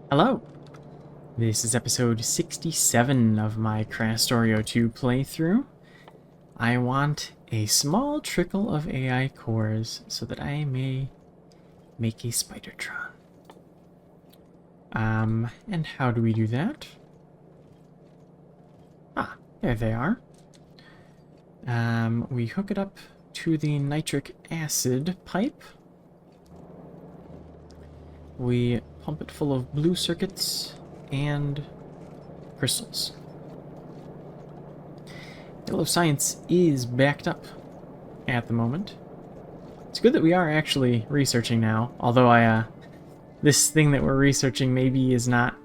Hello! This is episode 67 of my Krastorio 2 playthrough. I want a small trickle of AI cores so that I may make a Spidertron. And how do we do that? Ah, there they are. We hook it up to the nitric acid pipe. We pump it full of blue circuits and crystals. Yellow Science is backed up at the moment. It's good that we are actually researching now, although this thing that we're researching maybe is not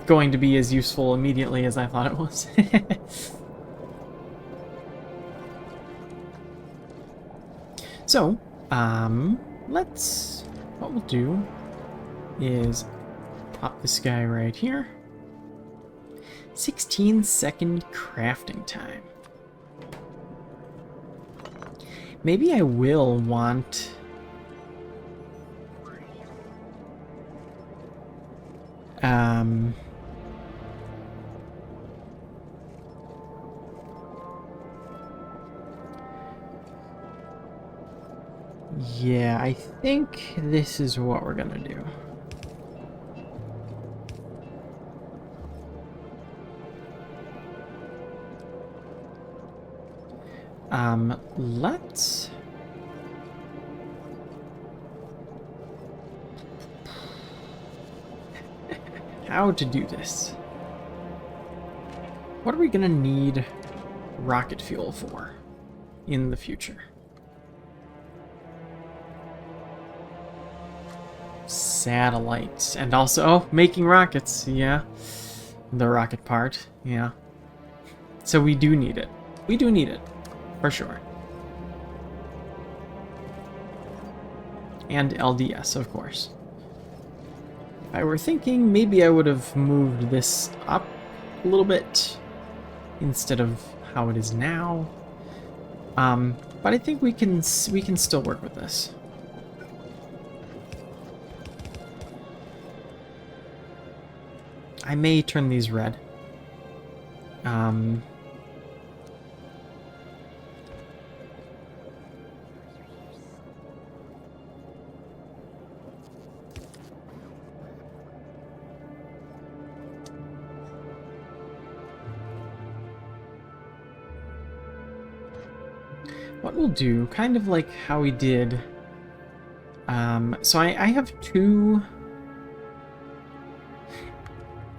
going to be as useful immediately as I thought it was. So, what we'll do is pop this guy right here. 16-second crafting time. Maybe I will want... Yeah, I think this is what we're gonna do. Let's... How to do this? What are we gonna need rocket fuel for in the future? Satellites, and also making rockets, yeah. The rocket part, yeah. So we do need it. We do need it, for sure. And LDS, of course. If I were thinking, maybe I would have moved this up a little bit instead of how it is now. But I think we can still work with this. I may turn these red. What we'll do, kind of like how we did... So I have two...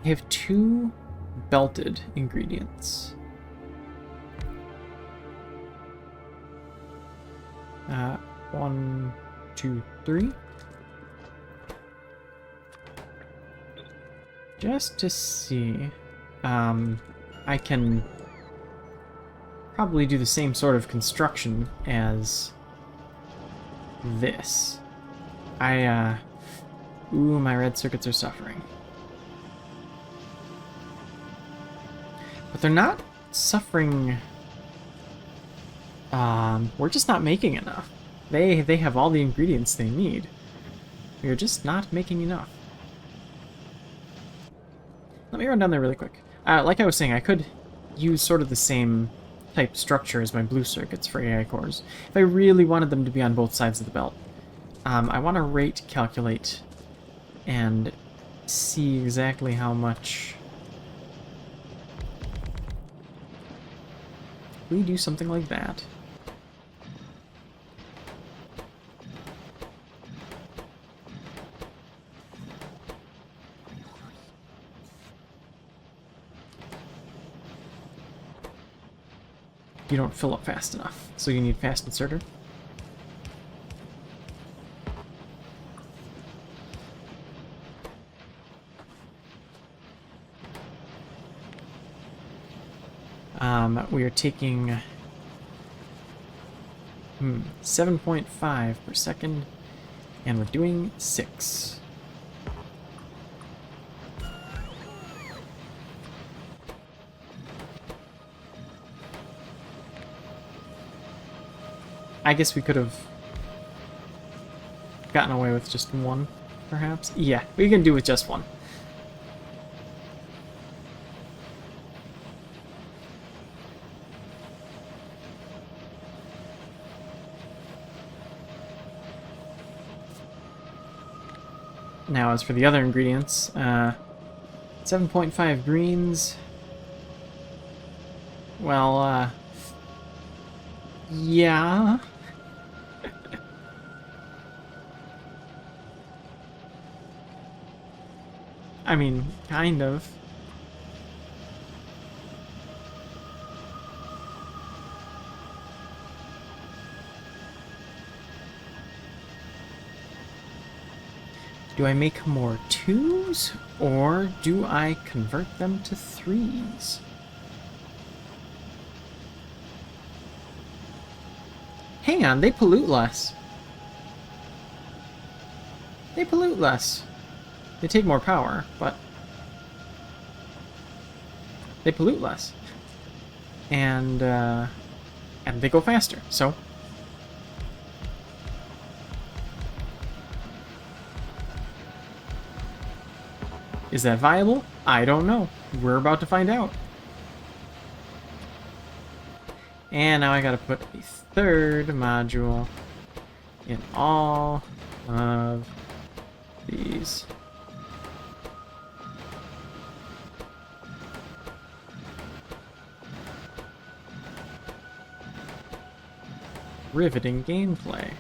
I have two belted ingredients. 1, 2, 3. Just to see, I can probably do the same sort of construction as this. Ooh, my red circuits are suffering. But they're not suffering... we're just not making enough. They have all the ingredients they need. We're just not making enough. Let me run down there really quick. Like I was saying, I could use sort of the same type structure as my blue circuits for AI cores. If I really wanted them to be on both sides of the belt. I want to rate calculate and see exactly how much... We do something like that. You don't fill up fast enough, so you need fast inserter. We are taking 7.5 per second, and we're doing 6. I guess we could have gotten away with just one perhaps? Yeah, we can do with just one. Now, as for the other ingredients, 7.5 greens. Well, yeah. I mean, kind of. Do I make more 2s, or do I convert them to 3s? Hang on, they pollute less. They pollute less. They take more power, but they pollute less. And they go faster, so... Is that viable? I don't know. We're about to find out. And now I gotta put a third module in all of these. Riveting gameplay.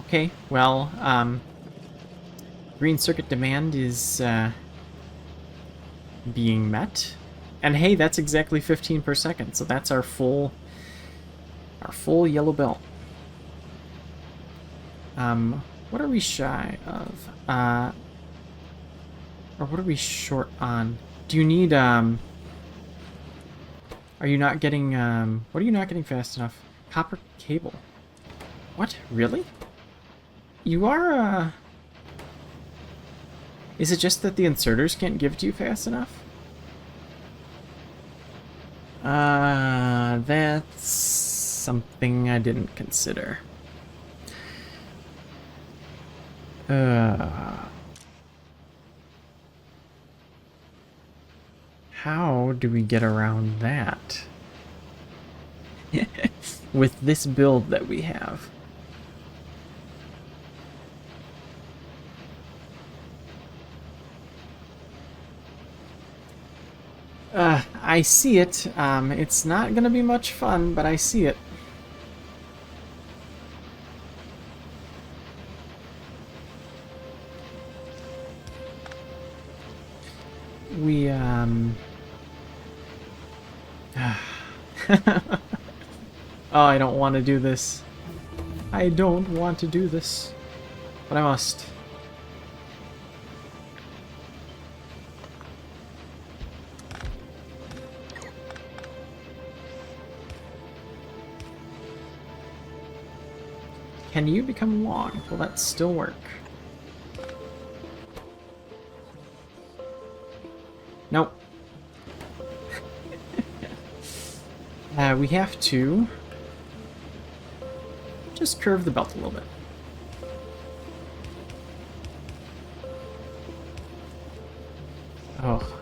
Okay, well, green circuit demand is being met. And hey, that's exactly 15 per second, so that's our full yellow belt. What are we shy of? Or what are we short on? Do you need, are you not getting, what are you not getting fast enough? Copper cable. What? Really? You are, is it just that the inserters can't give it to you fast enough? That's something I didn't consider. How do we get around that? With this build that we have. I see it. It's not gonna be much fun, but I see it. We, Oh, I don't want to do this. I don't want to do this. But I must. Can you become long? Will that still work? Nope. We have to just curve the belt a little bit. Oh.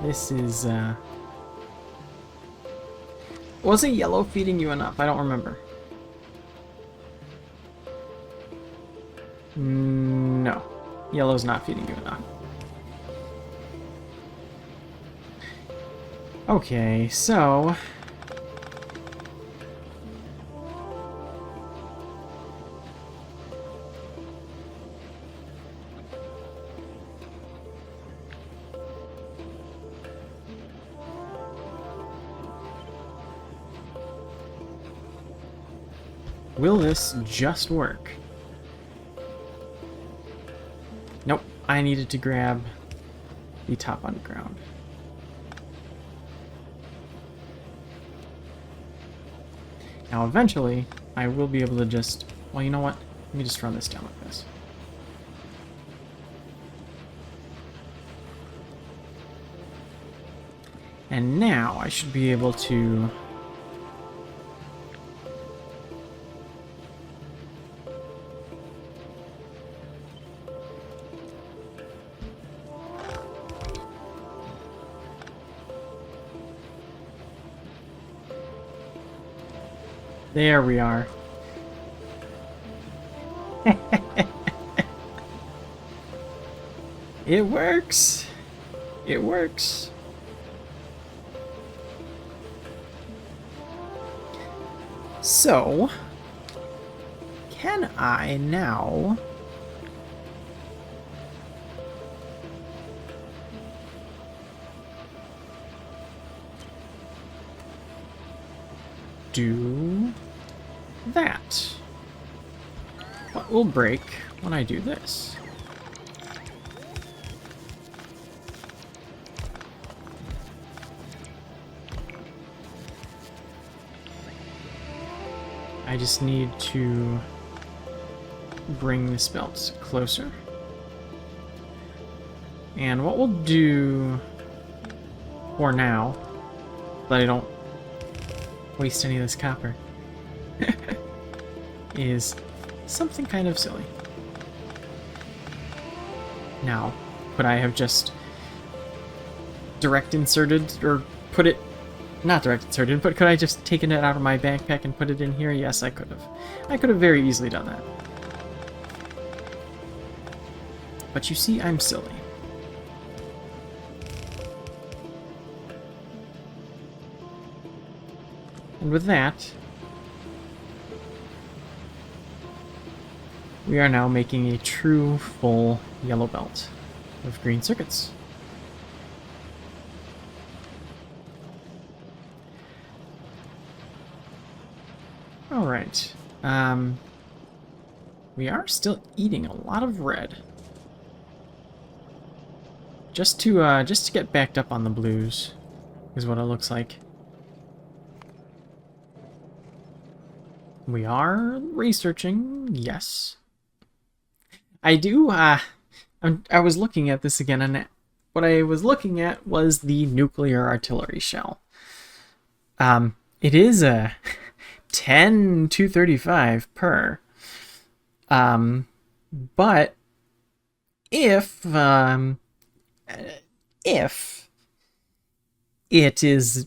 This is, wasn't yellow feeding you enough? I don't remember. No. Yellow's not feeding you enough. Okay, so... will this just work? Nope, I needed to grab the top underground. Now eventually, I will be able to just... well, you know what? Let me just run this down like this. And now I should be able to... There we are. It works. It works. So, can I now do that? What will break when I do this? I just need to bring this belt closer. And what we'll do for now, so that I don't waste any of this copper, is something kind of silly. Now, could I have just direct inserted, or put it, not direct inserted, but could I just taken it out of my backpack and put it in here? Yes, I could have. I could have very easily done that. But you see, I'm silly. And with that, we are now making a true full yellow belt of green circuits. Alright. We are still eating a lot of red. Just to get backed up on the blues is what it looks like. We are researching, yes. I do, I was looking at this again, and what I was looking at was the nuclear artillery shell. It is a 10-235 per. But if it is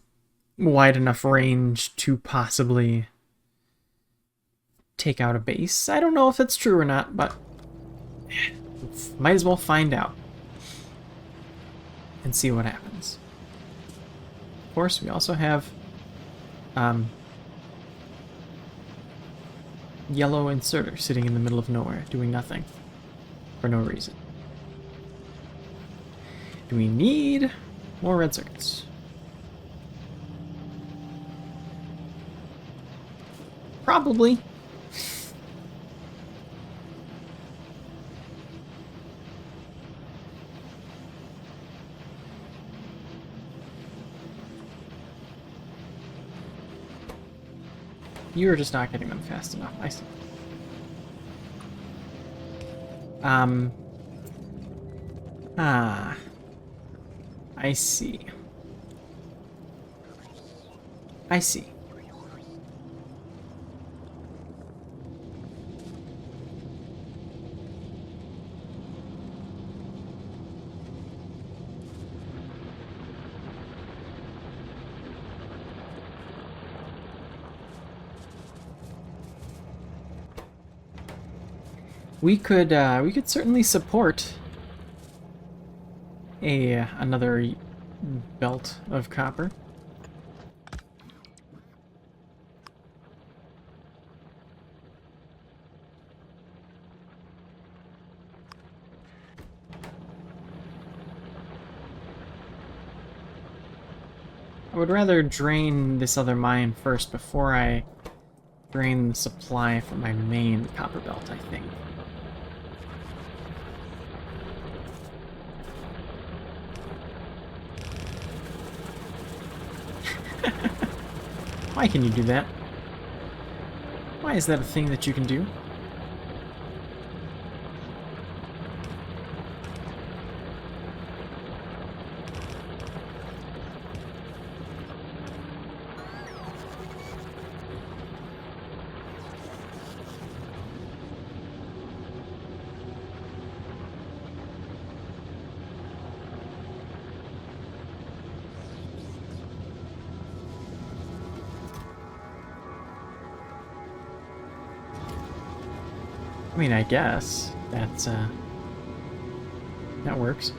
wide enough range to possibly take out a base, I don't know if that's true or not, but might as well find out and see what happens. Of course, we also have yellow inserter sitting in the middle of nowhere, doing nothing for no reason. Do we need more red circuits? Probably. You're just not getting them fast enough. I see. I see. I see. We could certainly support another belt of copper. I would rather drain this other mine first before I drain the supply from my main copper belt, I think. Why can you do that? Why is that a thing that you can do? I mean, I guess that works.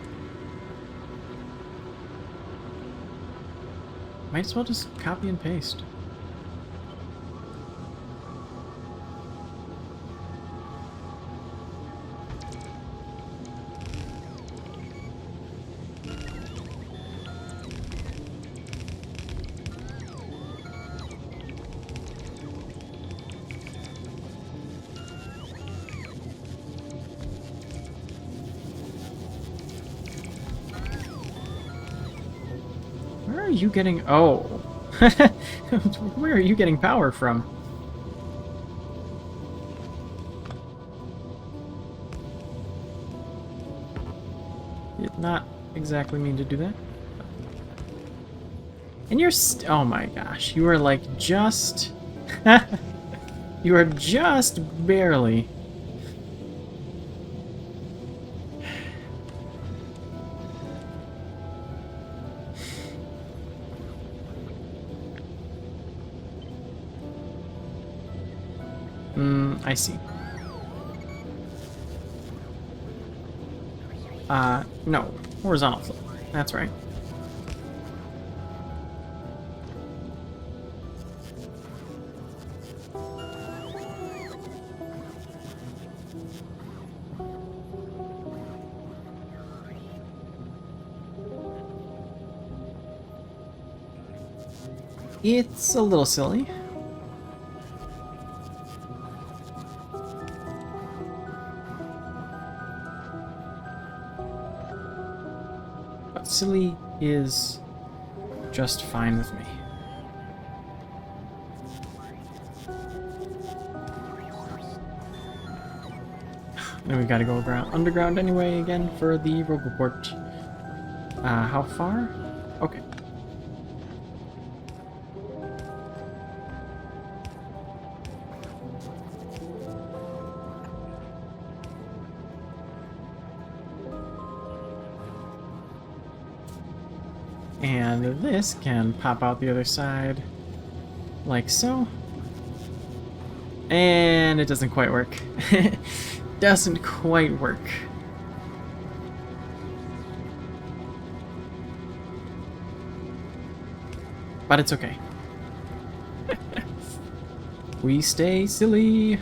Might as well just copy and paste. Where are you getting... Oh. Where are you getting power from? Did not exactly mean to do that. And you're oh my gosh, you are like just... you are just barely... I see. No. Horizontal flip. That's right. It's a little silly. But silly is just fine with me. Then we've got to go underground anyway again for the Roboport. How far? Okay. And this can pop out the other side, like so. And it doesn't quite work. Doesn't quite work. But it's okay. We stay silly.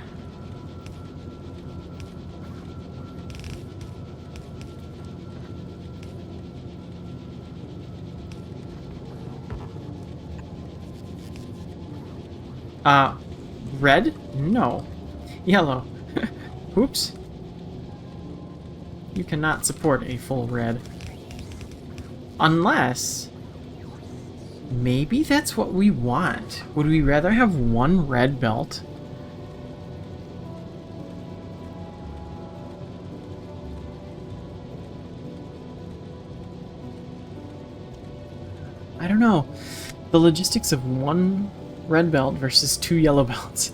Red? No. Yellow. Oops. You cannot support a full red. Unless... maybe that's what we want. Would we rather have one red belt? I don't know. The logistics of one red belt versus two yellow belts.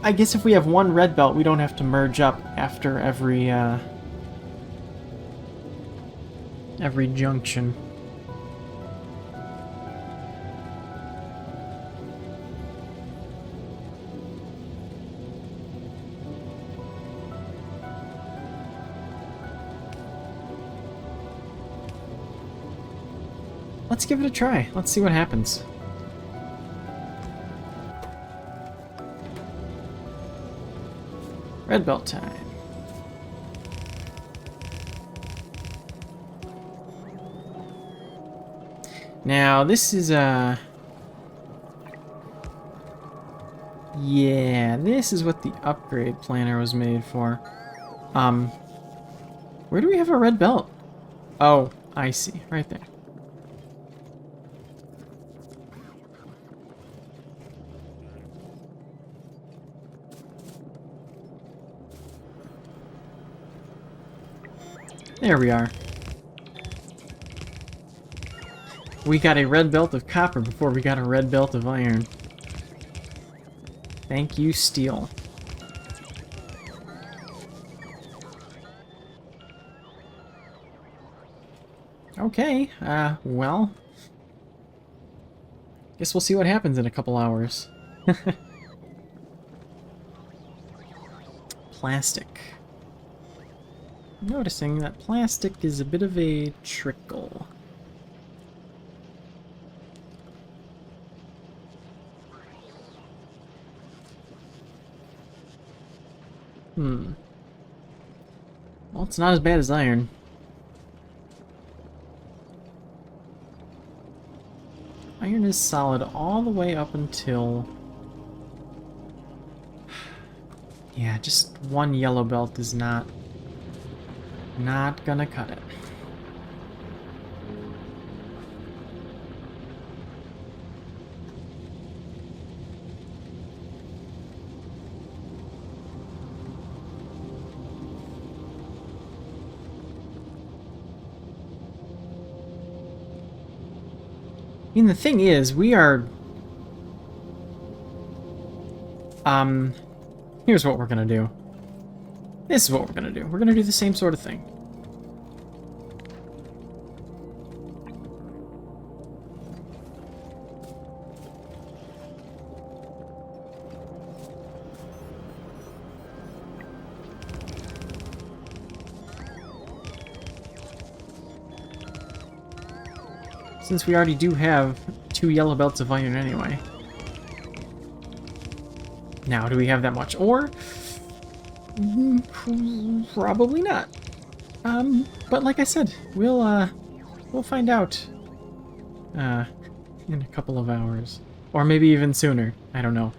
I guess if we have one red belt, we don't have to merge up after every junction. Let's give it a try. Let's see what happens. Red belt time. Now, this is yeah, this is what the upgrade planner was made for. Where do we have a red belt? Oh, I see. Right there. There we are. We got a red belt of copper before we got a red belt of iron. Thank you, steel. Okay, well... guess we'll see what happens in a couple hours. plastic. Noticing that plastic is a bit of a trickle. Well, it's not as bad as iron. Iron is solid all the way up until... Yeah, just one yellow belt is not gonna cut it. I mean, the thing is, we are... Here's what we're gonna do. This is what we're gonna do. We're gonna do the same sort of thing. Since we already do have 2 yellow belts of iron anyway. Now, do we have that much ore? Probably not. But like I said, we'll find out in a couple of hours. Or maybe even sooner. I don't know.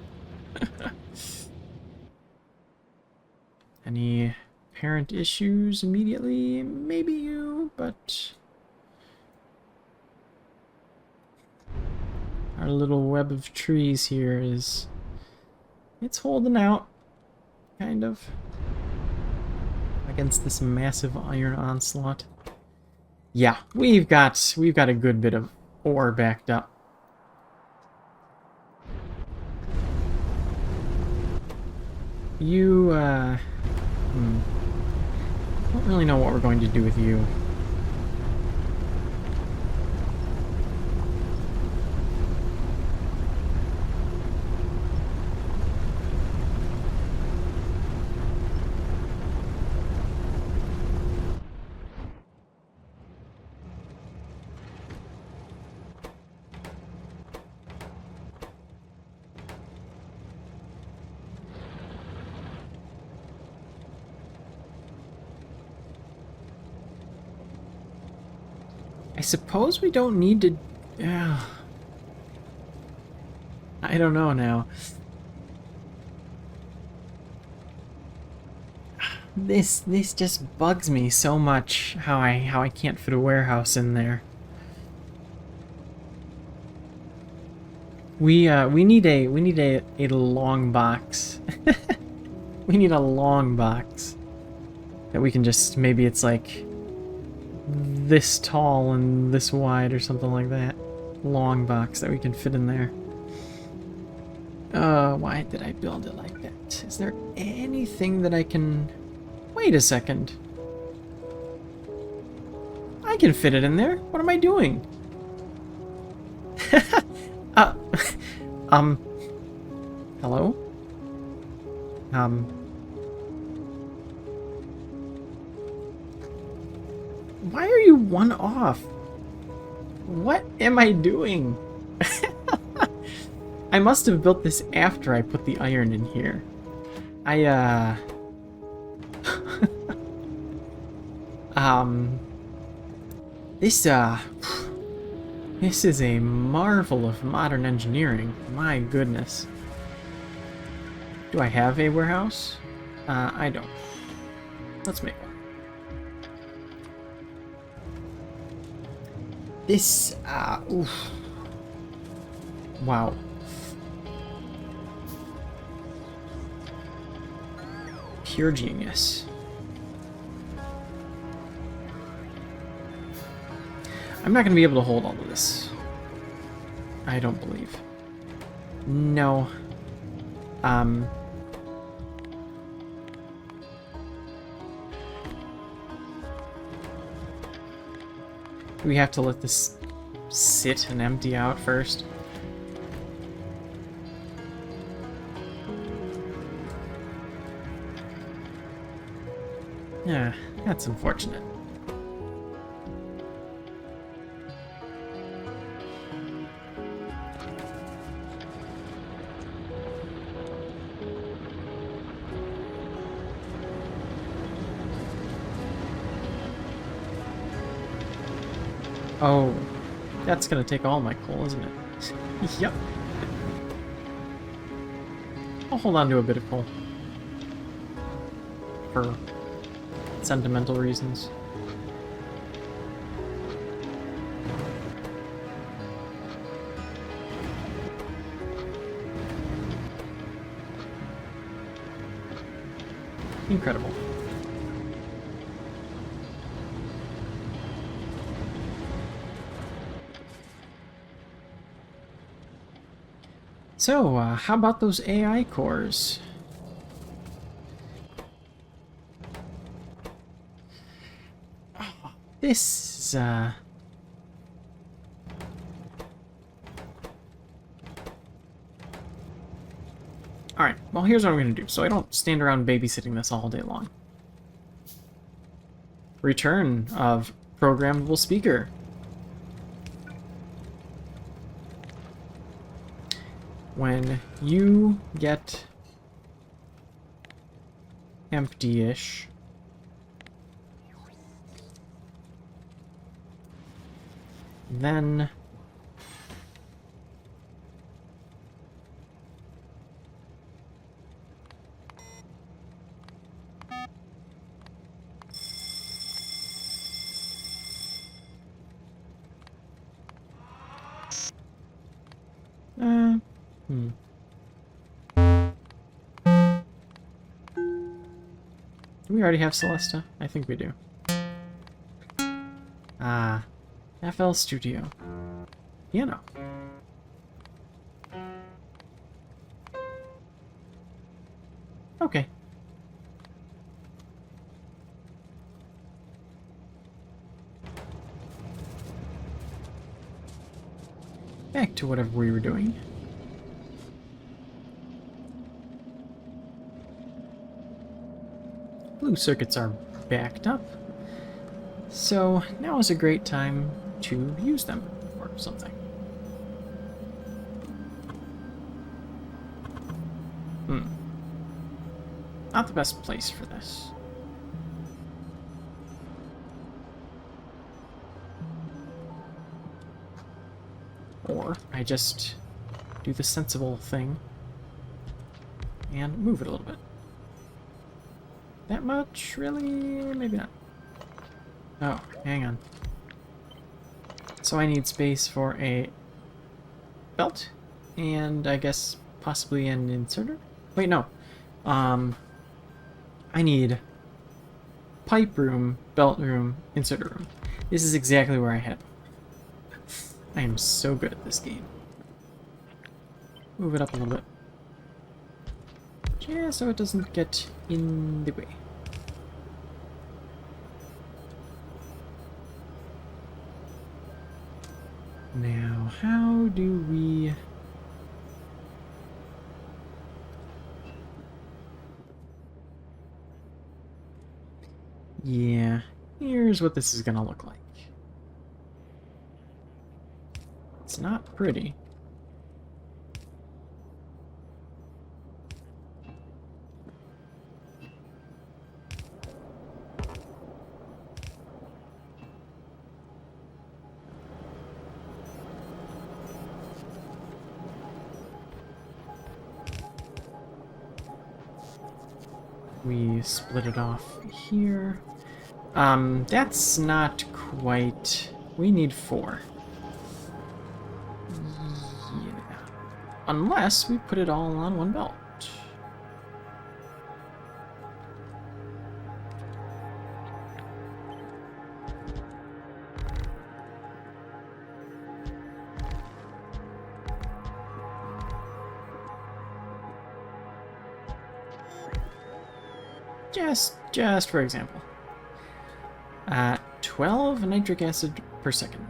Any apparent issues immediately? Maybe you, but... Our little web of trees here is... It's holding out, kind of, against this massive iron onslaught. Yeah, we've got a good bit of ore backed up. You, don't really know what we're going to do with you. I suppose we don't need to... I don't know now. This just bugs me so much how I can't fit a warehouse in there. We need a long box. We need a long box that we can just, maybe it's like this tall and this wide or something like that. Long box that we can fit in there. Why did I build it like that? Is there anything that I can... Wait a second. I can fit it in there. What am I doing? Hello? Why are you one off? What am I doing? I must have built this after I put the iron in here. This is a marvel of modern engineering. My goodness. Do I have a warehouse? I don't. Let's make one. This, oof. Wow. Pure genius. I'm not going to be able to hold all of this. I don't believe. No. Do we have to let this sit and empty out first? Yeah, that's unfortunate. Oh, that's gonna take all my coal, isn't it? Yep. I'll hold on to a bit of coal. For sentimental reasons. Incredible. So, how about those AI cores? Oh, this is, Alright, well here's what I'm going to do, so I don't stand around babysitting this all day long. Return of programmable speaker. When you get empty-ish, then Do we already have Celesta? I think we do. Ah, FL Studio. Piano. Okay. Back to whatever we were doing. Blue circuits are backed up, so now is a great time to use them for something. Not the best place for this. Or I just do the sensible thing and move it a little bit. That much? Really? Maybe not. Oh, hang on. So I need space for a belt, and I guess possibly an inserter? Wait, no. I need pipe room, belt room, inserter room. This is exactly where I had it. I am so good at this game. Move it up a little bit. Yeah, so it doesn't get in the way. Now, how do we... Yeah, here's what this is gonna look like. It's not pretty. We split it off here. That's not quite... We need 4. Yeah. Unless we put it all on one belt. Just for example. 12 nitric acid per second.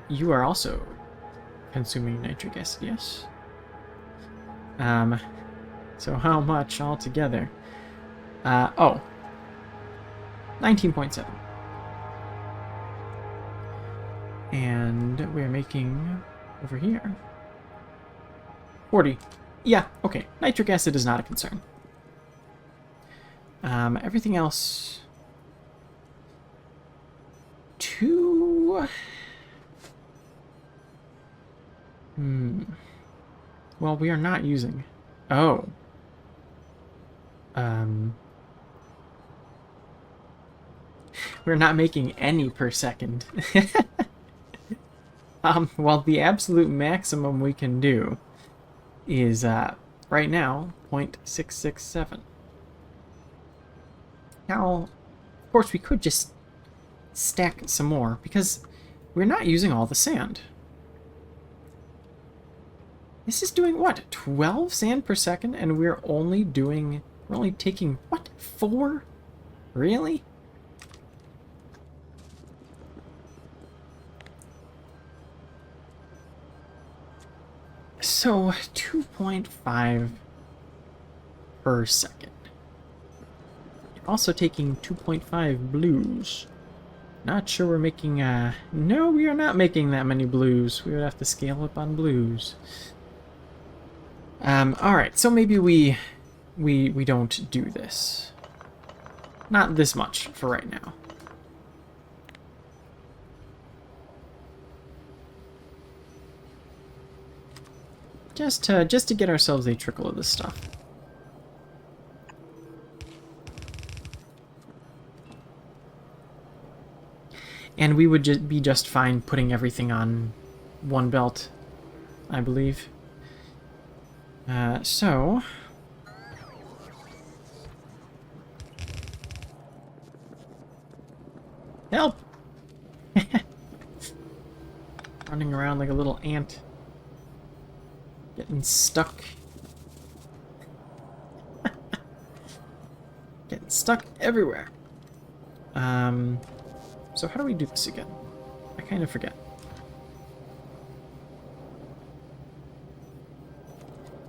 You are also consuming nitric acid, yes? So how much altogether? Oh, 19.7. And we're making over here 40. Yeah, okay. Nitric acid is not a concern. Everything else... 2... Well, we are not using... Oh. We're not making any per second. Well, the absolute maximum we can do is, right now, 0.667. Now, of course, we could just stack some more, because we're not using all the sand. This is doing, what, 12 sand per second, and we're only taking, what, 4? Really? So, 2.5 per second. You're also taking 2.5 blues. Not sure we're making, no, we are not making that many blues. We would have to scale up on blues. Alright, so maybe we don't do this. Not this much for right now. Just to get ourselves a trickle of this stuff. And we would be just fine putting everything on one belt, I believe. So... Help! Running around like a little ant. Getting stuck. Getting stuck everywhere. So how do we do this again? I kind of forget.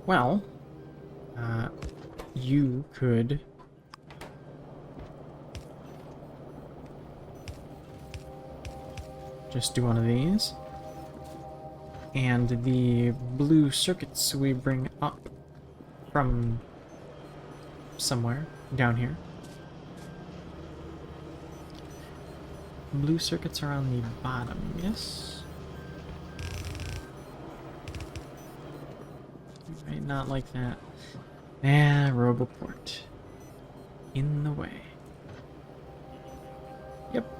Well, you could... just do one of these. And the blue circuits we bring up from somewhere down here. Blue circuits are on the bottom, yes? You might not like that. Roboport. In the way. Yep.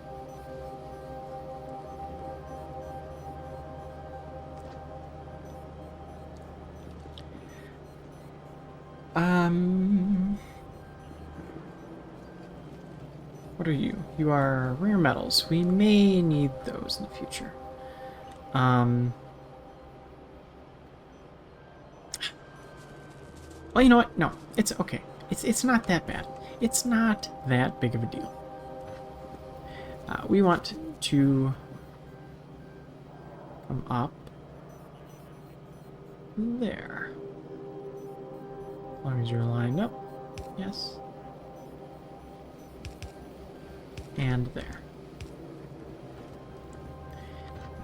What are you? You are rare metals. We may need those in the future. Well, you know what? No, it's okay. It's not that bad. It's not that big of a deal. We want to come up there. As long as you're lined up. Yes. And there.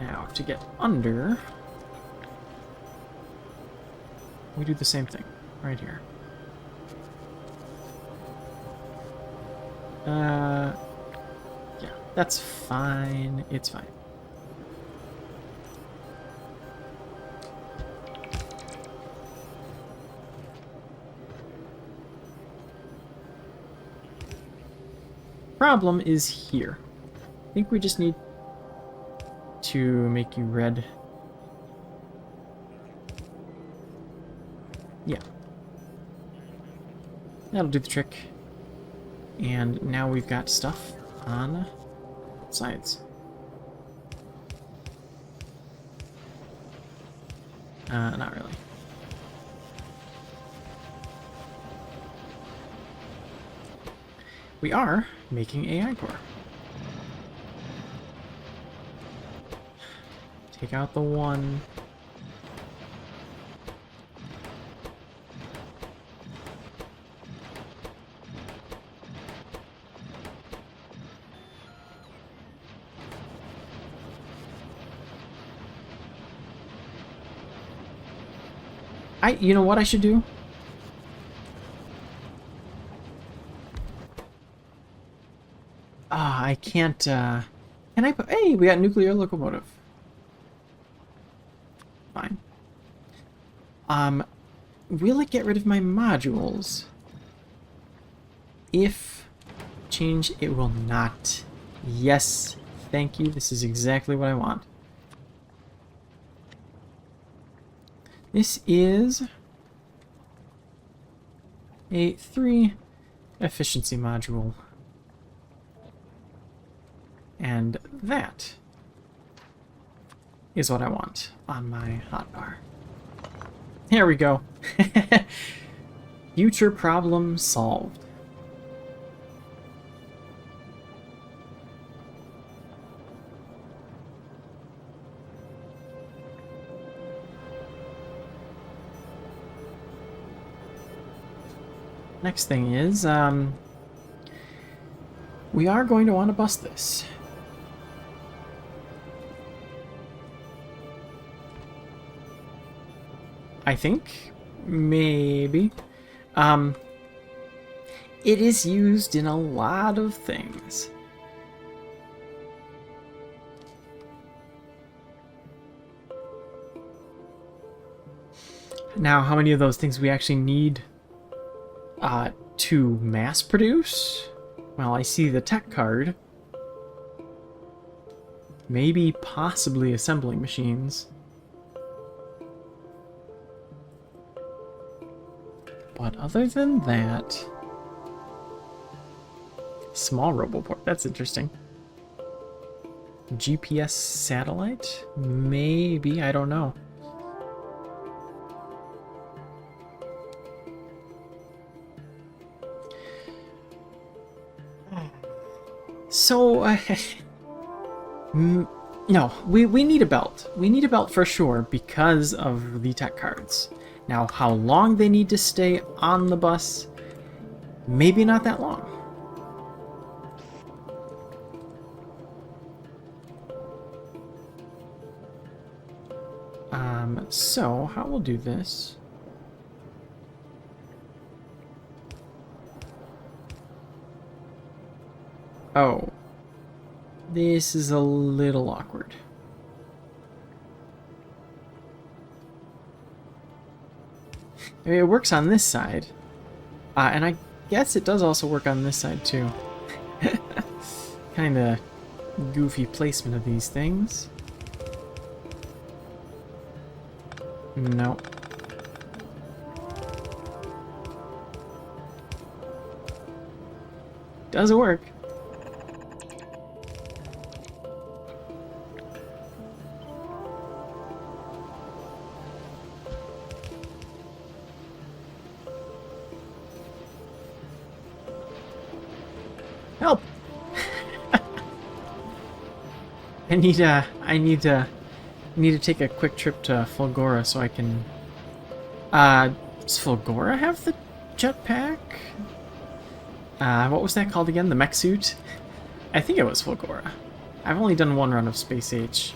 Now, to get under, we do the same thing right here. Yeah, that's fine. It's fine. Problem is here. I think we just need to make you red. Yeah. That'll do the trick. And now we've got stuff on sides. Not really. We are making AI core. Take out the one. You know what I should do? I can't, can I put, hey, we got nuclear locomotive. Fine. Will it get rid of my modules? If change, it will not. Yes, thank you. This is exactly what I want. This is a 3 efficiency module. And that is what I want on my hotbar. There we go. Future problem solved. Next thing is, we are going to want to bust this. I think, maybe. It is used in a lot of things. Now, how many of those things we actually need to mass produce? Well, I see the tech card. Maybe, possibly assembling machines. But other than that... Small roboport, that's interesting. GPS satellite? Maybe, I don't know. So, no, we need a belt. We need a belt for sure because of the tech cards. Now, how long they need to stay on the bus, maybe not that long. So, how we'll do this... Oh. This is a little awkward. I mean, it works on this side. And I guess it does also work on this side, too. Kinda goofy placement of these things. No. Doesn't work. Help! I need to take a quick trip to Fulgora so I can... does Fulgora have the jetpack? What was that called again? The mech suit? I think it was Fulgora. I've only done one run of Space H.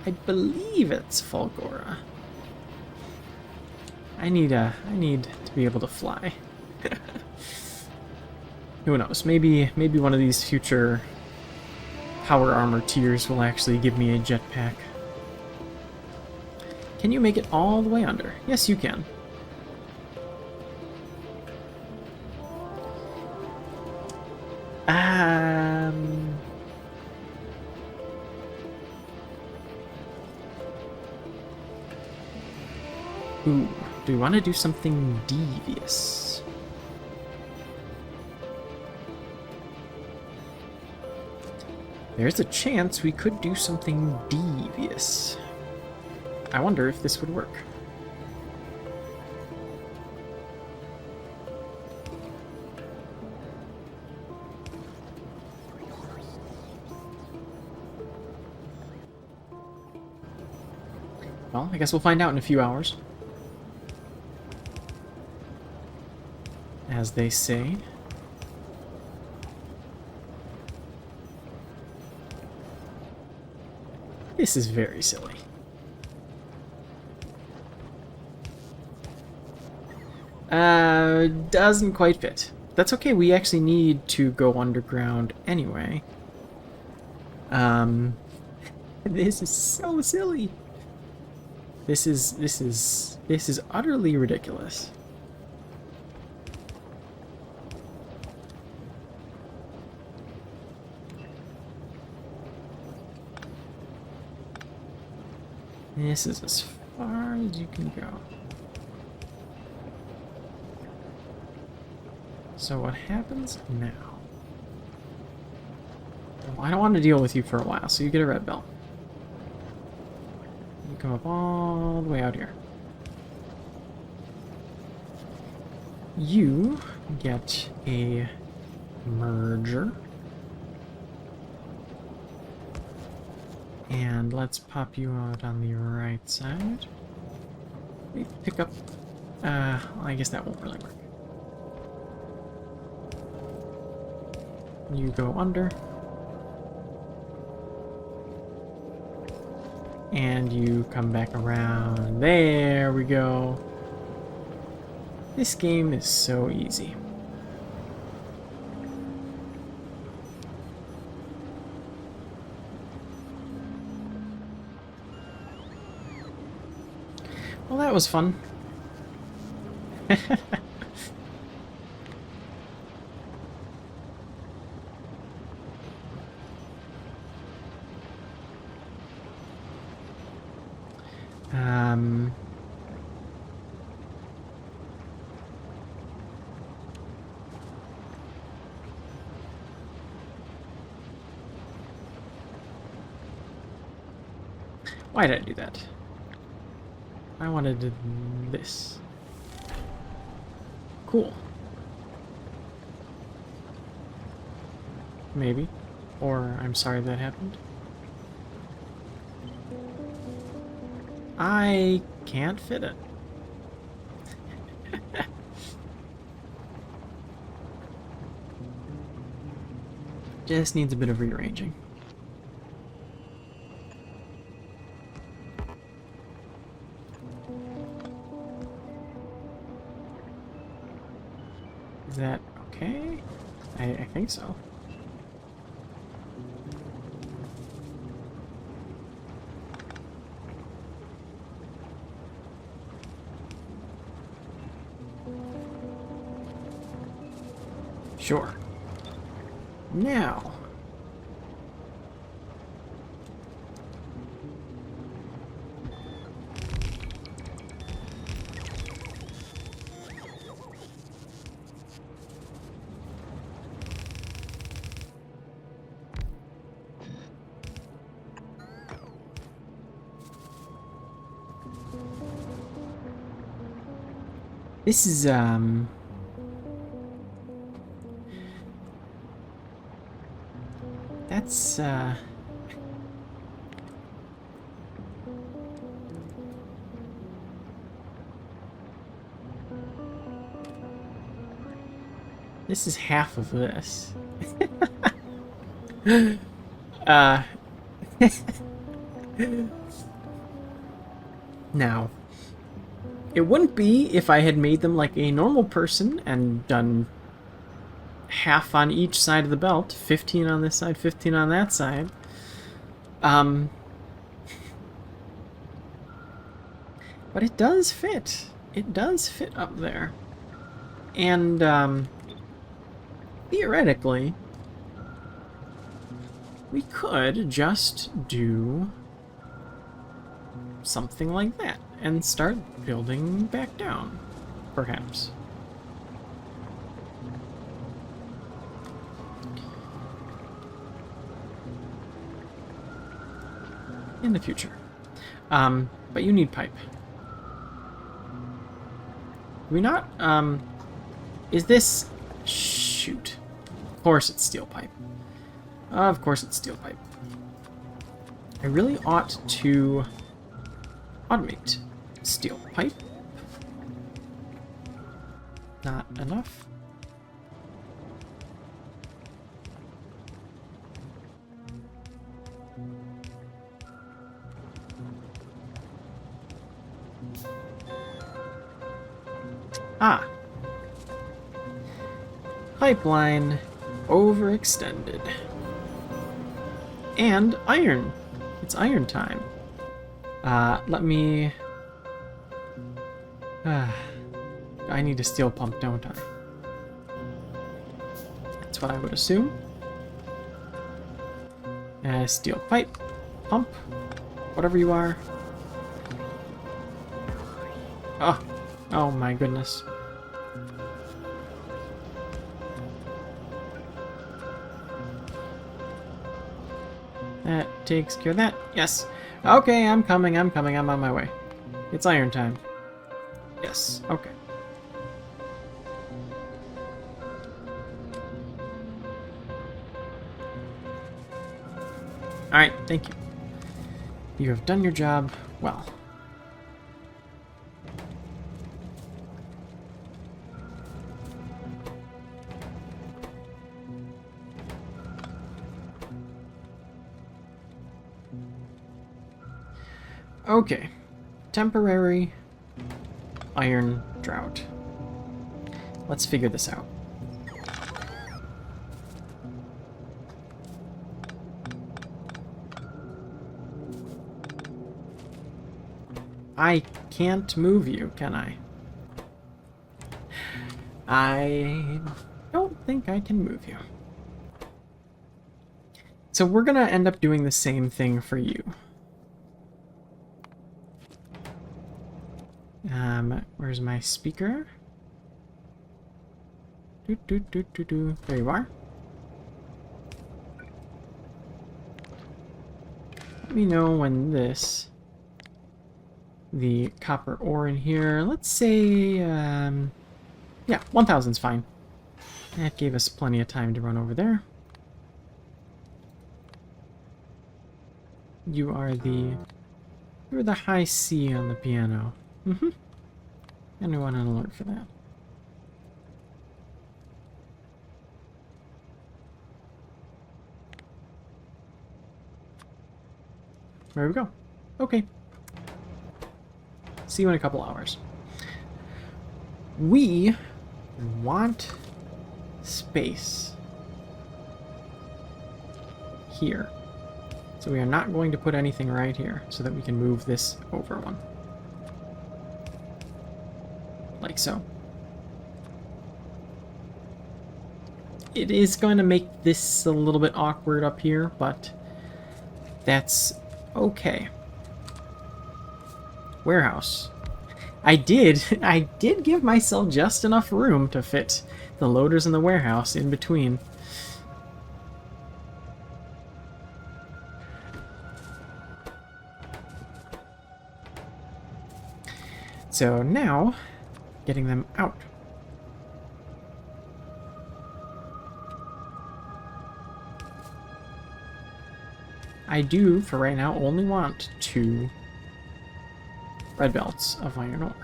I believe it's Fulgora. I need to be able to fly. Who knows? Maybe one of these future power armor tiers will actually give me a jetpack. Can you make it all the way under? Yes, you can. Ooh, do we want to do something devious? There's a chance we could do something devious. I wonder if this would work. Well, I guess we'll find out in a few hours. As they say. This is very silly. Doesn't quite fit. That's okay, we actually need to go underground anyway. This is so silly. This is utterly ridiculous. This is as far as you can go. So what happens now? Well, I don't want to deal with you for a while, so you get a red belt. You come up all the way out here. You get a merger. And let's pop you out on the right side. Pick up... I guess that won't really work. You go under. And you come back around. There we go. This game is so easy. Well, that was fun. Why did I do that? I wanted this. Cool. Maybe. Or I'm sorry that happened. I can't fit it. Just needs a bit of rearranging. Is that okay? I think so. Sure. Now. This is, that's, this is half of this. Now, it wouldn't be if I had made them like a normal person and done half on each side of the belt, 15 on this side, 15 on that side. But it does fit. It does fit up there. And, theoretically, we could just do something like that and start building back down, perhaps. In the future. But you need pipe. Do we not, is this... Shoot. Of course it's steel pipe. Of course it's steel pipe. I really ought to automate steel pipe. Not enough. Ah, Pipeline overextended. And iron. It's iron time. Let me... I need a steel pump, don't I? That's what I would assume. Steel pipe. Pump. Whatever you are. Oh. Oh my goodness. That takes care of that. Yes. Okay, I'm coming. I'm on my way. It's iron time. Yes. Okay. Alright, thank you. You have done your job well. Okay. Temporary iron drought. Let's figure this out. I can't move you, can I? I don't think I can move you. So we're gonna end up doing the same thing for you. Where's my speaker? There you are. Let me know when the copper ore in here, let's say, yeah, 1,000's fine. That gave us plenty of time to run over there. You're the high C on the piano. Mm-hmm. Anyone on alert for that? There we go. Okay. See you in a couple hours. We want space here. So we are not going to put anything right here so that we can move this over one. Like so. It is going to make this a little bit awkward up here, but that's okay. Warehouse. I did give myself just enough room to fit the loaders in the warehouse in between. So now, getting them out. I do, for right now, only want 2 red belts of iron ore.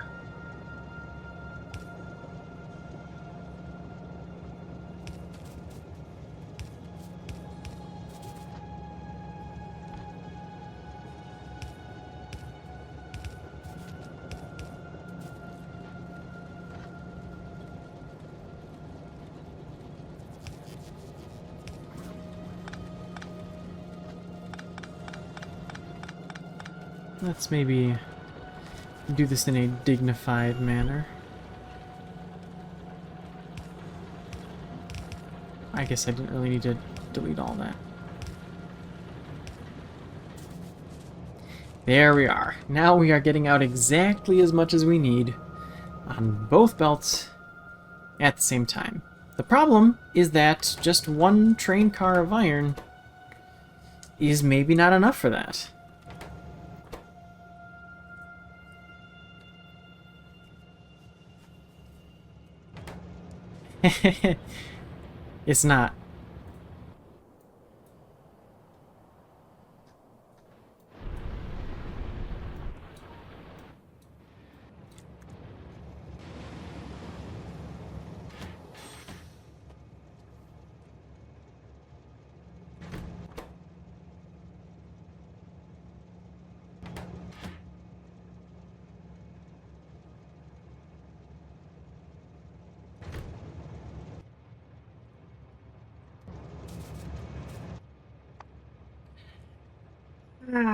Let's maybe do this in a dignified manner. I guess I didn't really need to delete all that. There we are. Now we are getting out exactly as much as we need on both belts at the same time. The problem is that just 1 train car of iron is maybe not enough for that. It's not. Well,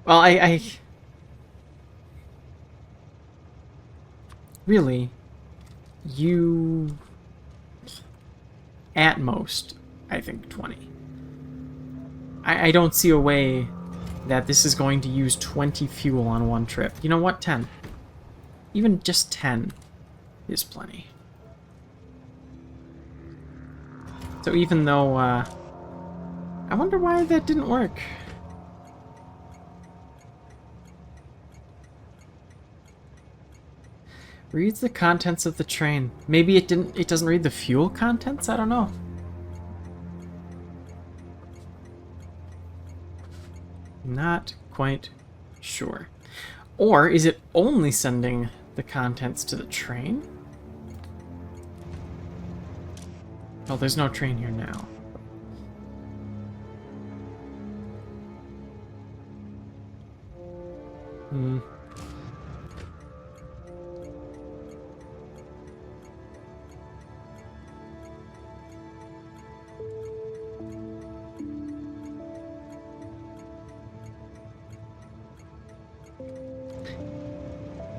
I really, you, at most, I think 20. I don't see a way that this is going to use 20 fuel on one trip. You know what? 10. Even just 10 is plenty. So even though, I wonder why that didn't work. Reads the contents of the train. Maybe it doesn't read the fuel contents? I don't know. Not quite sure. Or is it only sending the contents to the train? Oh, there's no train here now.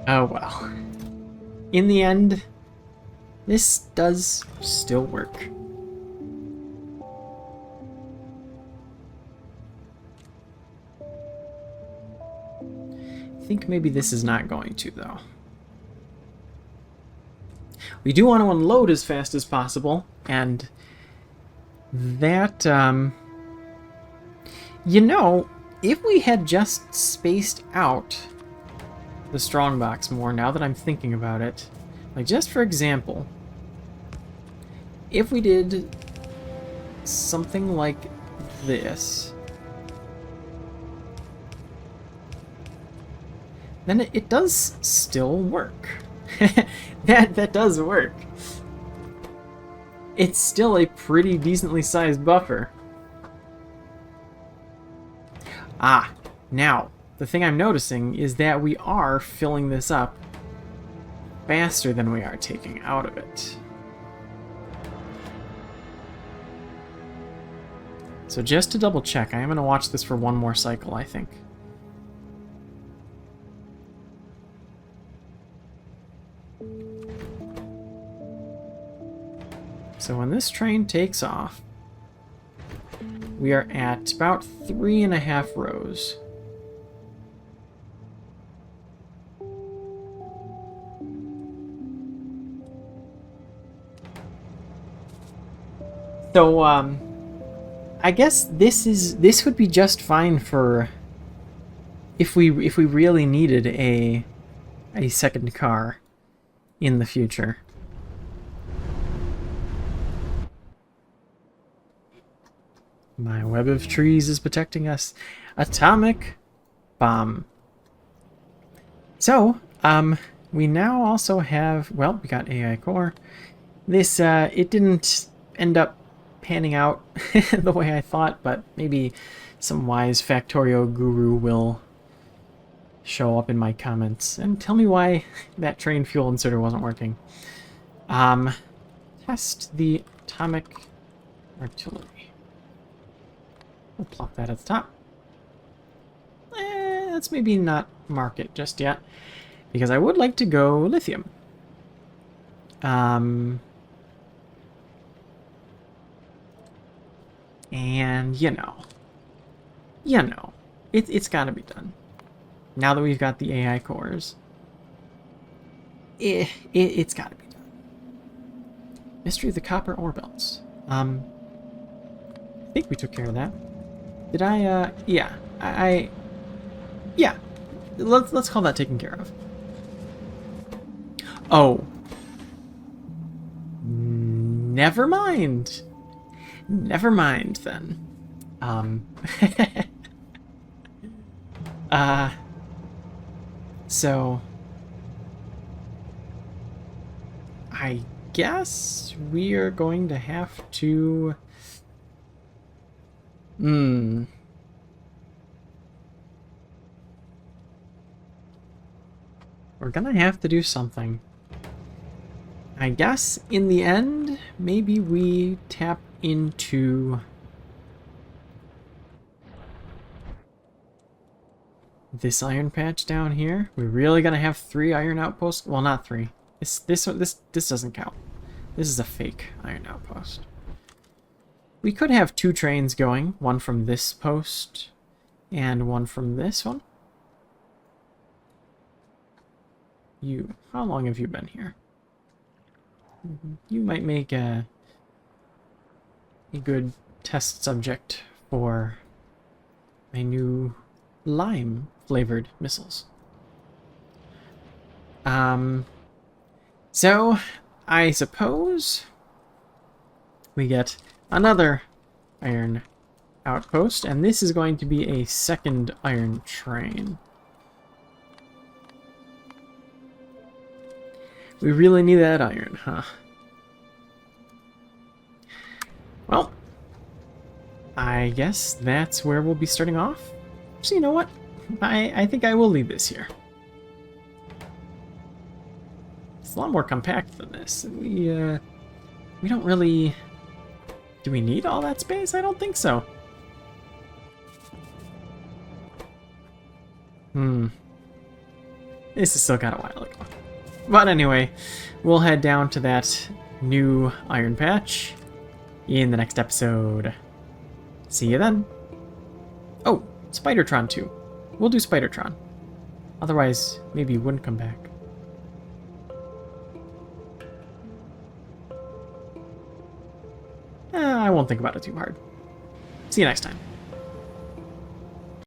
Oh well. In the end, this does still work. I think maybe this is not going to, though. We do want to unload as fast as possible, and that, you know, if we had just spaced out the strongbox more, now that I'm thinking about it, like just for example, if we did something like this, then it does still work. that does work. It's still a pretty decently sized buffer. Ah, now, the thing I'm noticing is that we are filling this up faster than we are taking out of it. So just to double check, I am going to watch this for one more cycle, I think. So when this train takes off, we are at about 3.5 rows. So, I guess this would be just fine for if we really needed a second car in the future. My web of trees is protecting us. Atomic bomb. So, we now also have, well, we got AI core. This, it didn't end up panning out the way I thought, but maybe some wise Factorio guru will show up in my comments and tell me why that train fuel inserter wasn't working. Test the atomic artillery. We'll plop that at the top. Let's maybe not mark it just yet, because I would like to go lithium. And, you know, it's got to be done. Now that we've got the AI cores, it's got to be done. Mystery of the copper ore belts. I think we took care of that. Did I, yeah. Yeah. Let's call that taken care of. Oh. Never mind. Never mind, then. So... I guess we are going to have to... We're gonna have to do something. I guess, in the end, maybe we tap into this iron patch down here. We're really gonna have 3 iron outposts? Well, not 3. This doesn't count. This is a fake iron outpost. We could have 2 trains going, one from this post and one from this one. How long have you been here? You might make a good test subject for my new lime flavored missiles. So I suppose we get another iron outpost, and this is going to be a second iron train. We really need that iron, huh? Well, I guess that's where we'll be starting off. So you know what? I think I will leave this here. It's a lot more compact than this. We don't really... Do we need all that space? I don't think so. This has still got a while ago. But anyway, we'll head down to that new iron patch in the next episode. See you then. Oh, Spidertron too. We'll do Spidertron. Otherwise, maybe he wouldn't come back. I won't think about it too hard. See you next time.